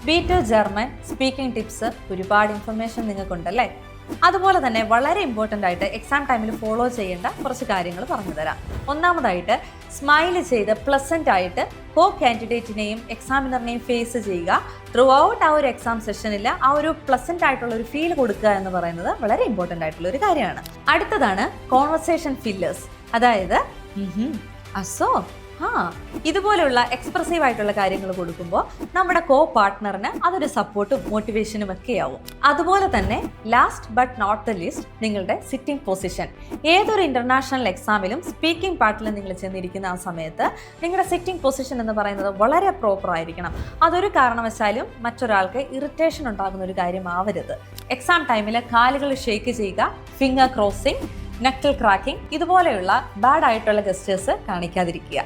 Beater German speaking tips, ഒരുപാട് information നിങ്ങൾക്കുണ്ടല്ലേ. അതുപോലെ തന്നെ വളരെ ഇമ്പോർട്ടൻ്റ് ആയിട്ട് എക്സാം ടൈമിൽ ഫോളോ ചെയ്യേണ്ട കുറച്ച് കാര്യങ്ങൾ പറഞ്ഞു തരാം. ഒന്നാമതായിട്ട് സ്മൈൽ ചെയ്ത് പ്ലസൻ്റ് ആയിട്ട് കോ കാൻഡിഡേറ്റിനെയും എക്സാമിനറിനെയും ഫേസ് ചെയ്യുക. ത്രൂ ഔട്ട് ആ ഒരു എക്സാം സെഷനിൽ ആ ഒരു പ്ലസൻ്റ് ആയിട്ടുള്ള ഒരു ഫീൽ കൊടുക്കുക എന്ന് പറയുന്നത് വളരെ ഇമ്പോർട്ടൻ്റ് ആയിട്ടുള്ള ഒരു കാര്യമാണ്. അടുത്തതാണ് കോൺവെർസേഷൻ ഫില്ലേഴ്സ്, അതായത് അസോ ഇതുപോലെയുള്ള എക്സ്പ്രസീവ് ആയിട്ടുള്ള കാര്യങ്ങൾ കൊടുക്കുമ്പോൾ നമ്മുടെ കോ പാർട്ട്ണറിന് അതൊരു സപ്പോർട്ടും മോട്ടിവേഷനും ഒക്കെ ആവും. അതുപോലെ തന്നെ last but not the least, നിങ്ങളുടെ സിറ്റിംഗ് പൊസിഷൻ. ഏതൊരു ഇന്റർനാഷണൽ എക്സാമിലും സ്പീക്കിംഗ് പാർട്ടിൽ നിങ്ങൾ ചെന്നിരിക്കുന്ന ആ സമയത്ത് നിങ്ങളുടെ സിറ്റിംഗ് പൊസിഷൻ എന്ന് പറയുന്നത് വളരെ പ്രോപ്പർ ആയിരിക്കണം. അതൊരു കാരണവശാലും മറ്റൊരാൾക്ക് ഇറിറ്റേഷൻ ഉണ്ടാകുന്ന ഒരു കാര്യമാവരുത്. എക്സാം ടൈമിൽ കാലുകൾ ഷേക്ക് ചെയ്യുക, ഫിംഗർ ക്രോസിംഗ്, നക്കിൾ ക്രാക്കിംഗ്, ഇതുപോലെയുള്ള ബാഡ് ആയിട്ടുള്ള ഗസ്റ്റേഴ്സ് കാണിക്കാതിരിക്കുക.